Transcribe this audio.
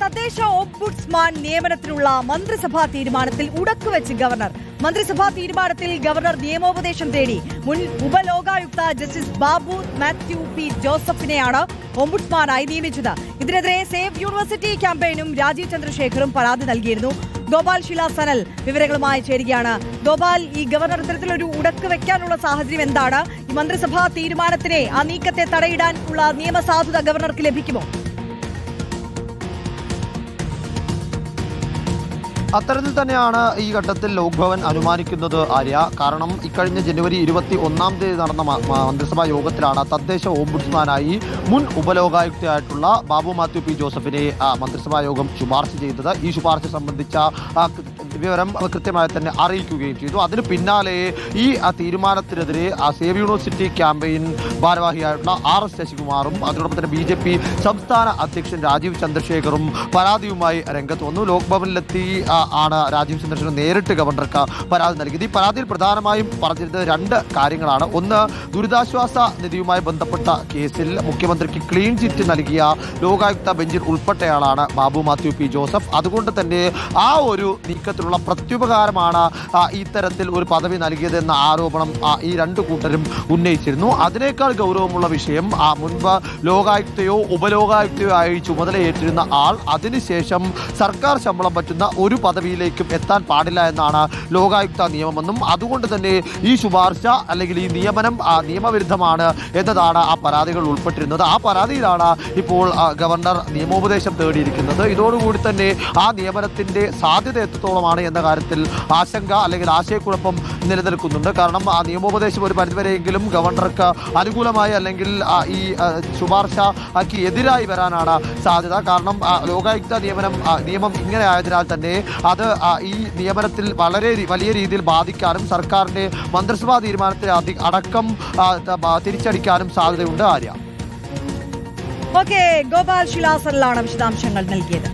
തദ്ദേശ ഓംബുഡ്സ്മാൻ നിയമനത്തിനുള്ള മന്ത്രിസഭാ തീരുമാനത്തിൽ ഉടക്കുവെച്ച് ഗവർണർ. മന്ത്രിസഭാ തീരുമാനത്തിൽ ഗവർണർ നിയമോപദേശം തേടി. മുൻ ഉപലോകായുക്ത ജസ്റ്റിസ് ബാബു മാത്യു പി ജോസഫിനെയാണ് ഓംബുഡ്സ്മാനായി നിയമിച്ചത്. ഇതിനെതിരെ സേവ് യൂണിവേഴ്സിറ്റി ക്യാമ്പയിനും രാജീവ് ചന്ദ്രശേഖറും പരാതി നൽകിയിരുന്നു. ഗോപാൽ ശില സനൽ വിവരങ്ങളുമായി ചേരുകയാണ്. ഗോപാൽ, ഈ ഗവർണർ ഇത്തരത്തിലൊരു ഉടക്ക് വെക്കാനുള്ള സാഹചര്യം എന്താണ്? ഈ മന്ത്രിസഭാ തീരുമാനത്തിനെ, ആ നീക്കത്തെ തടയിടാനുള്ള നിയമസാധുത ഗവർണർക്ക് ലഭിക്കുമോ? അത്തരത്തിൽ തന്നെയാണ് ഈ ഘട്ടത്തിൽ ലോക്ഭവൻ അനുമാനിക്കുന്നത് ആര്യ. കാരണം ഇക്കഴിഞ്ഞ ജനുവരി 21 നടന്ന മന്ത്രിസഭാ യോഗത്തിലാണ് തദ്ദേശ ഓംബുഡ്സ്മാനായി മുൻ ഉപലോകായുക്തയായിട്ടുള്ള ബാബു മാത്യു പി ജോസഫിനെ മന്ത്രിസഭാ യോഗം ശുപാർശ ചെയ്തത്. ഈ ശുപാർശ സംബന്ധിച്ച വിവരം കൃത്യമായി തന്നെ അറിയിക്കുകയും ചെയ്തു. അതിന് പിന്നാലെ ഈ തീരുമാനത്തിനെതിരെ സേവ് യൂണിവേഴ്സിറ്റി ക്യാമ്പയിൻ ഭാരവാഹിയായിട്ടുള്ള RS ശശികുമാറും അതിനോടൊപ്പം തന്നെ BJP സംസ്ഥാന അധ്യക്ഷൻ രാജീവ് ചന്ദ്രശേഖറും പരാതിയുമായി രംഗത്ത് വന്നു. ലോക്ഭവനിലെത്തി ആണ് രാജീവ് ചന്ദ്രശേഖർ നേരിട്ട് ഗവർണർക്ക് പരാതി നൽകിയത്. ഈ പരാതിയിൽ പ്രധാനമായും പറഞ്ഞിരുന്നത് രണ്ട് കാര്യങ്ങളാണ്. ഒന്ന്, ദുരിതാശ്വാസ നിധിയുമായി ബന്ധപ്പെട്ട കേസിൽ മുഖ്യമന്ത്രിക്ക് ക്ലീൻ ചിറ്റ് നൽകിയ ലോകായുക്ത ബെഞ്ചിൽ ഉൾപ്പെട്ടയാളാണ് ബാബു മാത്യു പി ജോസഫ്. അതുകൊണ്ട് തന്നെ ആ ഒരു നീക്കത്തിലുള്ള പ്രത്യുപകാരമാണ് ഇത്തരത്തിൽ ഒരു പദവി നൽകിയതെന്ന ആരോപണം ഈ രണ്ടു കൂട്ടരും ഉന്നയിച്ചിരുന്നു. അതിനേക്കാൾ ഗൗരവമുള്ള വിഷയം, മുൻപ് ലോകായുക്തയോ ഉപലോകായുക്തയോ ആയി ചുമതലയേറ്റിരുന്ന ആൾ അതിനുശേഷം സർക്കാർ ശമ്പളം പറ്റുന്ന ഒരു പദവിയിലേക്കും എത്താൻ പാടില്ല എന്നാണ് ലോകായുക്ത നിയമമെന്നും അതുകൊണ്ട് തന്നെ ഈ ശുപാർശ അല്ലെങ്കിൽ ഈ നിയമനം നിയമവിരുദ്ധമാണ് എന്നതാണ് ആ പരാതികൾ ഉൾപ്പെട്ടിരുന്നത്. ആ പരാതിയിലാണ് ഇപ്പോൾ ഗവർണർ നിയമോപദേശം തേടിയിരിക്കുന്നത്. ഇതോടുകൂടി തന്നെ ആ നിയമനത്തിന്റെ സാധ്യത എത്രത്തോളമാണ് എന്ന കാര്യത്തിൽ ആശങ്ക അല്ലെങ്കിൽ ആശയക്കുഴപ്പം നിലനിൽക്കുന്നുണ്ട്. കാരണം ആ നിയമോപദേശം ഒരു പരിധിവരെയെങ്കിലും ഗവർണർക്ക് അനുകൂലമായി അല്ലെങ്കിൽ ഈ ശുപാർശയ്ക്ക് എതിരായി വരാനാണ് സാധ്യത. കാരണം ലോകായുക്ത നിയമം ഇങ്ങനെ ആയതിനാൽ തന്നെ അത് ഈ നിയമനത്തിൽ വളരെ വലിയ രീതിയിൽ ബാധിക്കാനും സർക്കാരിന്റെ മന്ത്രിസഭാ തീരുമാനത്തെ അടക്കം തിരിച്ചടിക്കാനും സാധ്യതയുണ്ട് ആര്യ. ഓക്കെ, ഗോപാൽ ശിലാസനിലാണ് വിശദാംശങ്ങൾ നൽകിയത്.